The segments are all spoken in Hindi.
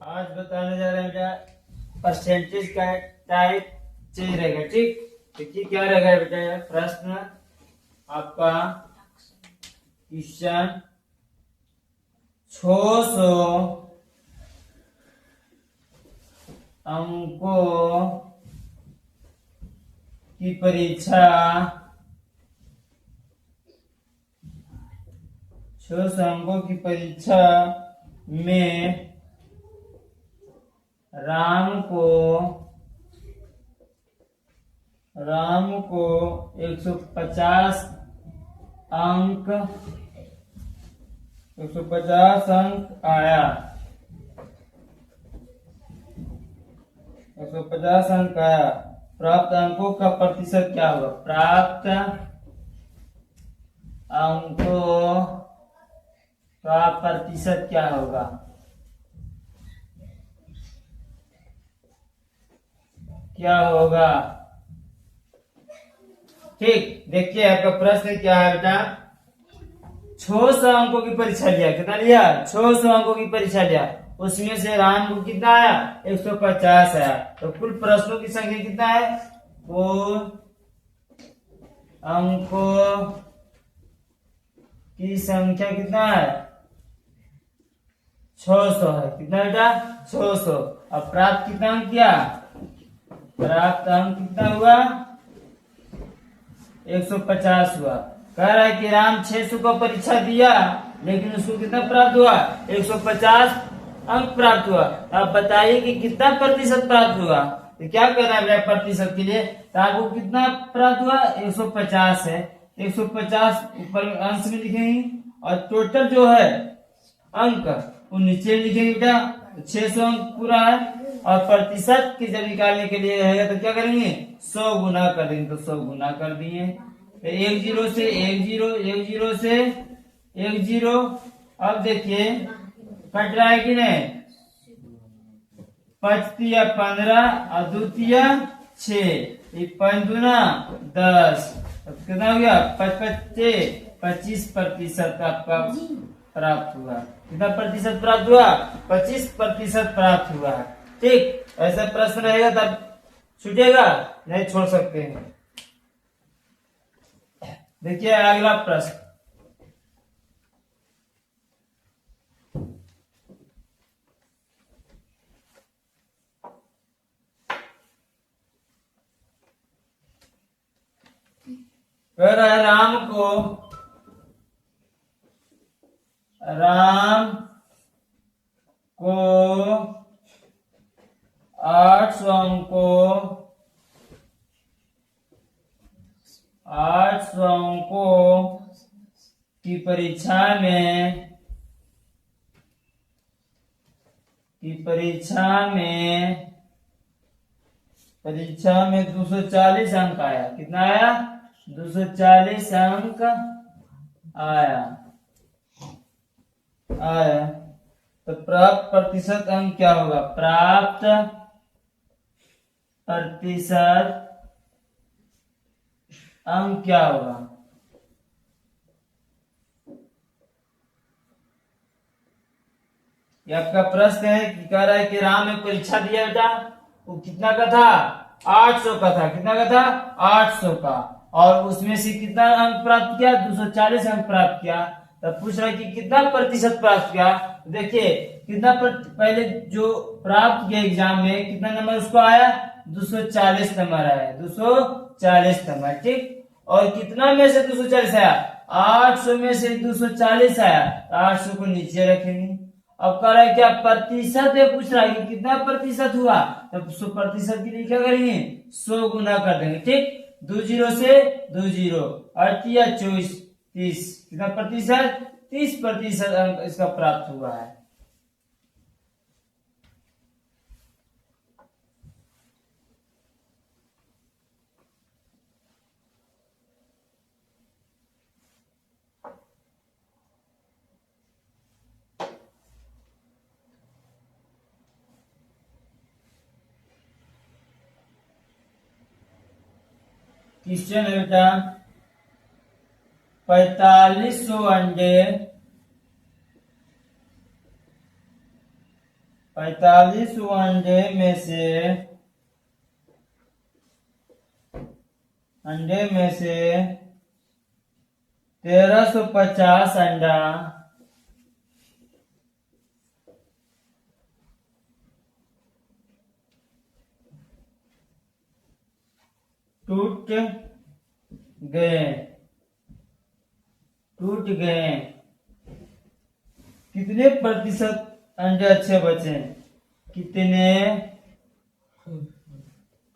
आज बताने जा रहे हैं क्या परसेंटेज का टाइप चेंज रहेगा। ठीक, देखिए क्या रहेगा बेटा। यह प्रश्न आपका क्वेश्चन 600 अंकों की परीक्षा 600 अंकों की परीक्षा में राम को 150 अंक 150 अंक आया। 150 अंक आया। प्राप्त अंकों का प्रतिशत क्या होगा? प्राप्त अंकों का प्रतिशत क्या होगा? क्या होगा? ठीक, देखिए आपका प्रश्न क्या है बेटा। 600 अंकों की परीक्षा लिया। कितना लिया? 600 अंकों की परीक्षा लिया। उसमें से राम को कितना आया? 150 आया। तो कुल प्रश्नों की संख्या कितना है? कुल अंकों की संख्या कितना है? 600 है। कितना बेटा? 600। अब प्राप्त कितना अंक किया? प्राप्त अंक कितना हुआ? 150 हुआ। कह रहा है कि राम 600 का परीक्षा दिया, लेकिन उसको कितना प्राप्त हुआ? 150 अंक प्राप्त हुआ। अब बताइए कि कितना प्रतिशत प्राप्त हुआ। तो क्या करना है प्रतिशत के लिए? तो आपको कितना प्राप्त हुआ? 150 है। 150 ऊपर अंश में लिखेंगे और टोटल जो है अंक वो नीचे लिखेंगे बेटा। 600 अंक पूरा है। और प्रतिशत की जब निकालने के लिए रहेगा तो क्या करेंगे? 100 गुना कर देंगे। तो 100 गुना कर दिए। तो 1 0 से 1 0, 1 0 से 1 0। अब देखिए कट रहा है कि नहीं? पचतिया 15 और द्वितीय 6, 5 दूना 10। कितना हो गया? 25% आपका प्राप्त हुआ। कितना प्रतिशत प्राप्त हुआ? 25% प्राप्त हुआ। ठीक, ऐसा प्रश्न रहेगा तब छूटेगा नहीं, छोड़ सकते हैं। देखिए अगला प्रश्न। कह रहा है राम को 800 अंकों की परीक्षा में 240 अंक आया। कितना आया? 240 अंक आया। तो प्राप्त प्रतिशत अंक क्या होगा? प्राप्त प्रतिशत अंक क्या होगा? ये आपका प्रश्न है कि कह रहा है कि राम ने परीक्षा दिया बेटा, वो कितना का था? 800 का था। कितना का था? 800 का। और उसमें से कितना अंक प्राप्त किया? 240 अंक प्राप्त किया। तब पूछ रहा है कि कितना प्रतिशत प्राप्त किया। देखिए कितना पहले जो प्राप्त किया एग्जाम में कितना नंबर उसको आया? 240 नंबर आया। 240 नंबर। ठीक, और कितना में से 240 आया? 800 में से 240 आया। 800 को नीचे रखेंगे। अब कह रहा है क्या प्रतिशत है, पूछ रहा है कि कितना प्रतिशत हुआ। तब 100% के लिए क्या करेंगे? 100 गुना कर देंगे। ठीक, 2 0 से 2 0, 38 24 30। कितना प्रतिशत? 30% अंक इसका प्राप्त हुआ है। क्वेश्चन है बेटा 4500 अंडे 45 अंडे में से 1350 अंडा टूट गए। कितने प्रतिशत अंडे अच्छे बचे? कितने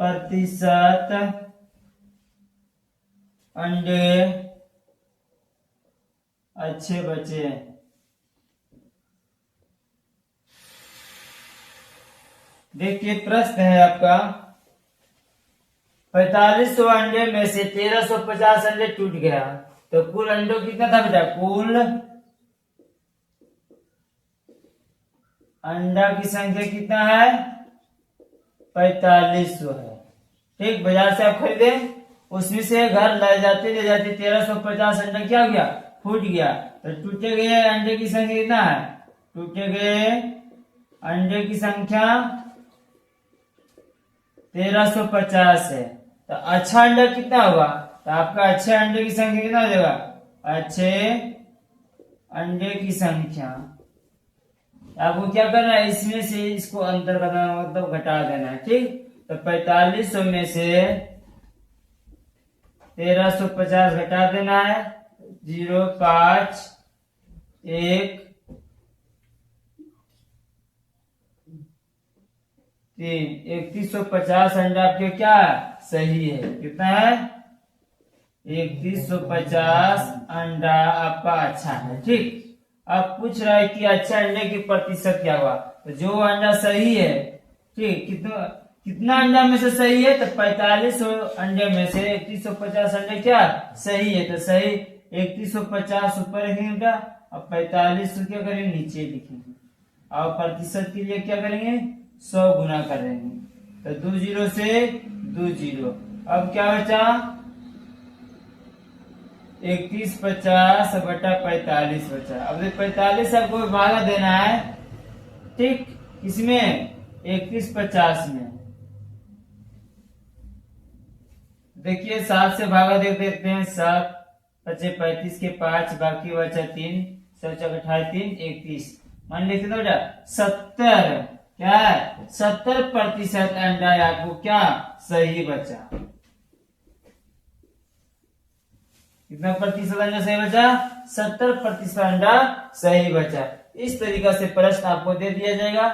प्रतिशत अंडे अच्छे बचे? देखिए प्रश्न है आपका, 4500 अंडे में से 1350 अंडे टूट गया, तो कुल अंडों कितना था बेटा? कुल अंडा की संख्या कितना है? 4500 है। ठीक, बाजार से आप खरीदे, उसमें से घर ले जाते 1350 अंडा क्या हो गया? फूट गया। तो टूटे गए अंडे की संख्या कितना है? टूटे गए अंडे की संख्या 1350 है। तो अच्छा अंडा कितना होगा? तो आपका अच्छे अंडे की संख्या कितना हो जाएगा? अच्छे अंडे की संख्या आपको क्या करना है? इसमें से इसको अंतर करना, मतलब घटा देना है। ठीक, तो 4500 में से 1350 घटा देना है। 0, 5, 1, 3, 3150 अंडा आपके क्या सही है? कितना है? 3150 अंडा आपका अच्छा है। ठीक, अब पूछ रहा है कि अच्छा अंडे की प्रतिशत क्या हुआ? तो जो अंडा सही है, ठीक, कितना अंडा में से सही है? तो 4500 अंडे में से 3150 अंडे क्या सही है? तो सही 3150 ऊपर लिखेंगे बेटा, अब 4500 क्या करेंगे? नीचे लिखेंगे। और प्रतिशत के लिए क्या करेंगे? 100 गुना करेंगे। तो 2 0 से 2 0। अब क्या बचा? 3150 बटा 45 बचा। अब 45 आपको भागा देना है। ठीक, इसमें 3150 में देखिए 7 से भागा दे देते हैं। 7 बचे 35 के 5, बाकी बचा 3, 7 चौक 28, 3, 31। मान लिख दो बेटा 70। क्या है? 70% अंडा आपको क्या सही बचा? कितना प्रतिशत अंडा सही बचा? 70% अंडा सही बचा। इस तरीका से प्रश्न आपको दे दिया जाएगा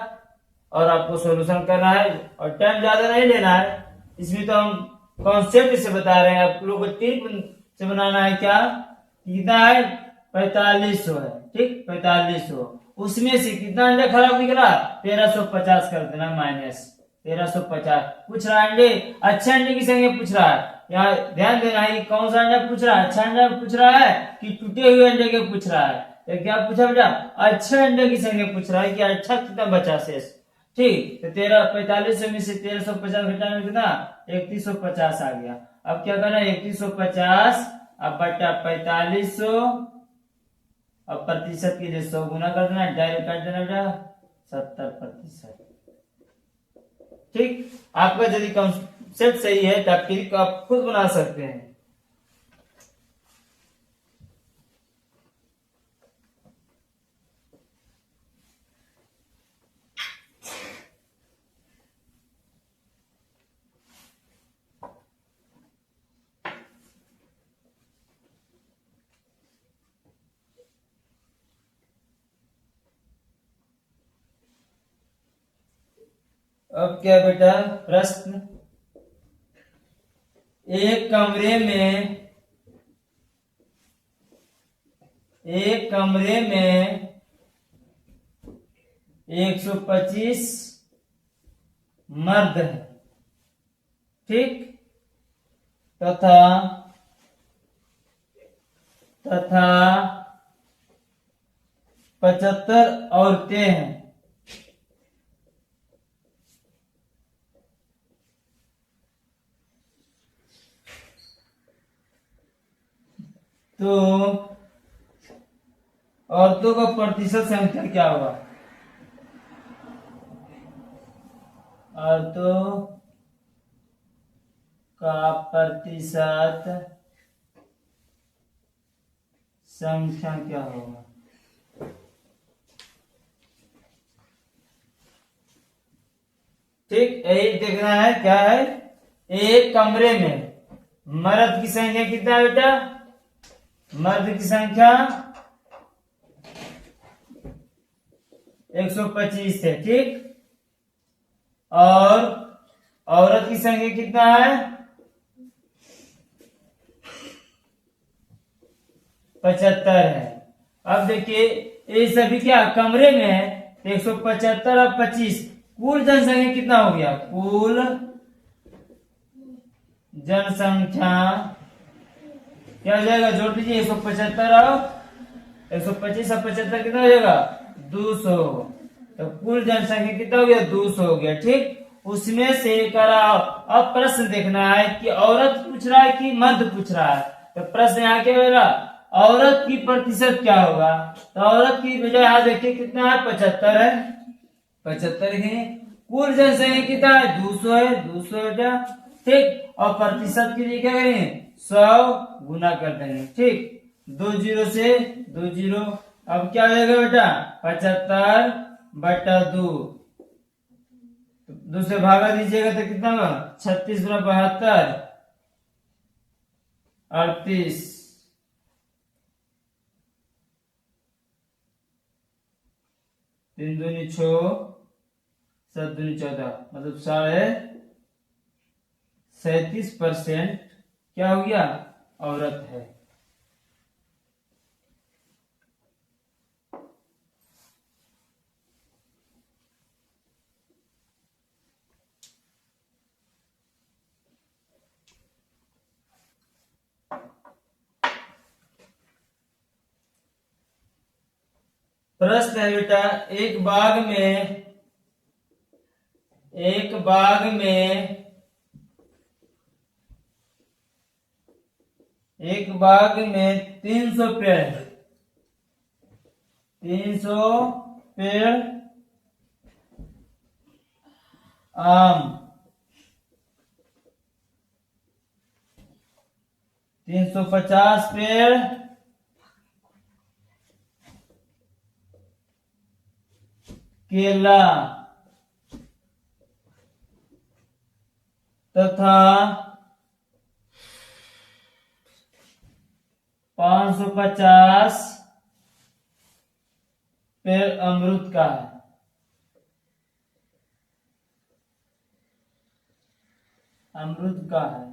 और आपको सॉल्यूशन करना है, और टाइम ज्यादा नहीं लेना है। इसमें तो हम कॉन्सेप्ट से बता रहे हैं, आप लोग को टिप से बनाना है। क्या कितना है? 4500 है। ठीक, 4500, उसमें से कितना अंडा खराब निकला? 1350 कर देना माइनस 1350। पूछ रहा है अंडे, अच्छे अंडे की संख्या पूछ रहा है। यहाँ ध्यान देना है, कौन सा अंडा पूछ रहा है? अच्छा अंडा पूछ रहा है कि टूटे हुए अंडे के पूछ रहा है? तो क्या पूछा बेटा? अच्छे अंडे की संख्या पूछ रहा है कि अच्छा कितना बचा शेष। ठीक, तो 4500 में से 1350 घटाने कितना? 3150 आ गया। अब क्या करना है? 3150 अब बटा 4500, अब प्रतिशत के लिए 100 गुना कर देना, डायरेक्ट कर देना बेटा 70%। ठीक, आपका यदि कॉन्सेप्ट सही है तो आप खुद बना सकते हैं। अब क्या बेटा प्रश्न, एक कमरे में 125 मर्द है। ठीक, तथा 75 औरतें हैं। तो औरतों का प्रतिशत संख्या क्या होगा? अर्धों का प्रतिशत संख्या क्या होगा? ठीक, यही देखना है। क्या है? एक कमरे में मर्द की संख्या कितना है बेटा? मर्द की संख्या 125 है, ठीक। और औरत की संख्या कितना है? 75 है। अब देखिए ये सभी क्या कमरे में है, 175 और 25, कुल जनसंख्या कितना हो गया? कुल जनसंख्या क्या हो जाएगा? जोड़ दीजिए, 175 और 125 और 75 कितना हो जाएगा? 200। तो कुल जनसंख्या कितना हो गया? 200 हो गया, ठीक। उसमें से कराओ। अब प्रश्न देखना है कि औरत पूछ रहा है कि मर्द पूछ रहा है। तो प्रश्न यहाँ क्या होगा? औरत की प्रतिशत क्या होगा? तो औरत की बजाय यहाँ देखिए कितना है? 75 है। 75 है। कुल जनसंख्या कितना है? 200 है। 200 बेटा, ठीक। और प्रतिशत के लिए क्या करेंगे? 100 गुना कर देंगे, ठीक। 2 जीरो से 2 जीरो। अब क्या हो जाएगा बेटा? 75 बटा 2। दूसरे भागा दीजिएगा तो कितना होगा? 36 गुना 72, 38। 3 दूनी 6, 7 दूनी 14, मतलब 37% क्या हो गया? औरत है। प्रश्न है बेटा, एक बाग में 300 पेड़ आम, 350 पेड़ केला तथा 550 पेड़ अमरूद का है। अमरूद का है।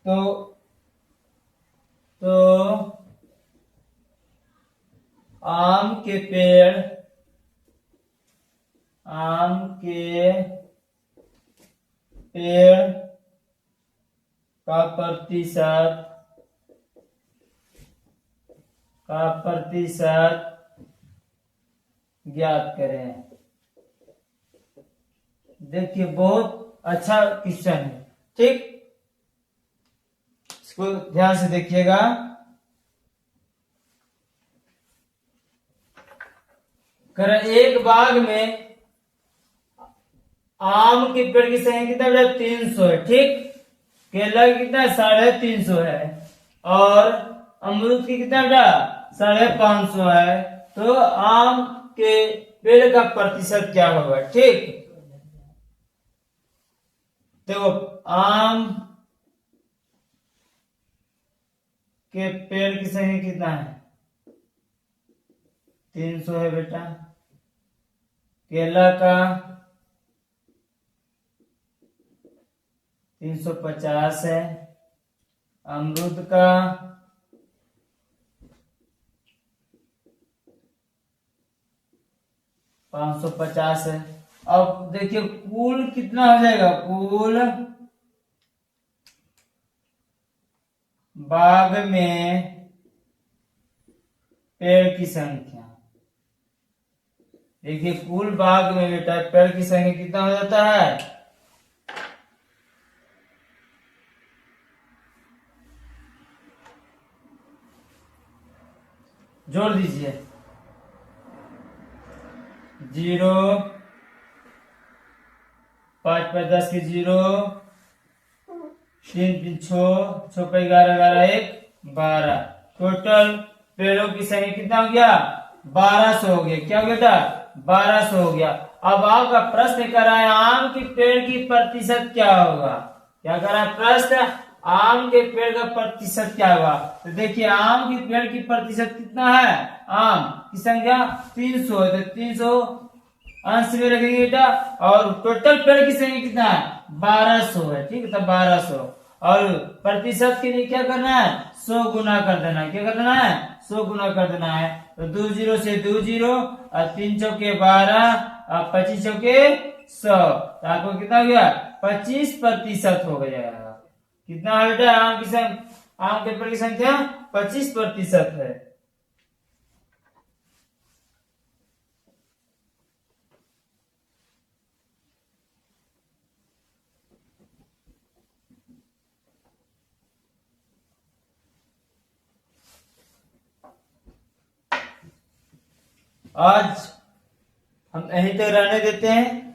तो आम के पेड़ का प्रतिशत ज्ञात करें। देखिए बहुत अच्छा क्वेश्चन है, ठीक। इसको ध्यान से देखिएगा। कर एक बाग में आम के पेड़ की संख्या कितना बेटा? 300 है, ठीक। केला की कितना? 350 है। और अमरूद की कितना बेटा? 550 है। तो आम के पेड़ का प्रतिशत क्या होगा? ठीक। देखो आम के पेड़ की संख्या कितना है? 300 है बेटा। केला का 350 है। अमरूद का 550 है। अब देखिए कुल कितना हो जाएगा? कुल बाग में पेड़ की संख्या, देखिए कुल बाग में बेटा पेड़ की संख्या कितना हो जाता है? जोड़ दीजिए, जीरो, 5 पे 10 की 0, 3 3 6, 6 पे 11 11 1 12। टोटल पेड़ों की संख्या कितना हो गया? 1200 हो गया। क्या हो गया बेटा? 1200 हो गया। अब आपका प्रश्न कर रहा है आम के पेड़ की प्रतिशत क्या होगा? क्या कर रहा है प्रश्न? आम के पेड़ का प्रतिशत क्या होगा? तो देखिए आम के पेड़ की प्रतिशत कितना है? आम की संख्या 300 है, तो 300 अंश में रखेंगे बेटा। और टोटल पेड़ की संख्या कितना है? 1200 है। ठीक है, तो 1200। और प्रतिशत के लिए क्या करना है? 100 गुना कर देना है। क्या कर देना है? 100 गुना कर देना है। तो 2 जीरो से 2 जीरो, और 3 चौके 12, और 25 चौके 100, तो आपको कितना हो गया? 25% हो गया। कितना है बेटा? आम के पेड़ की संख्या 25% है। आज हम यहीं तक रहने देते हैं।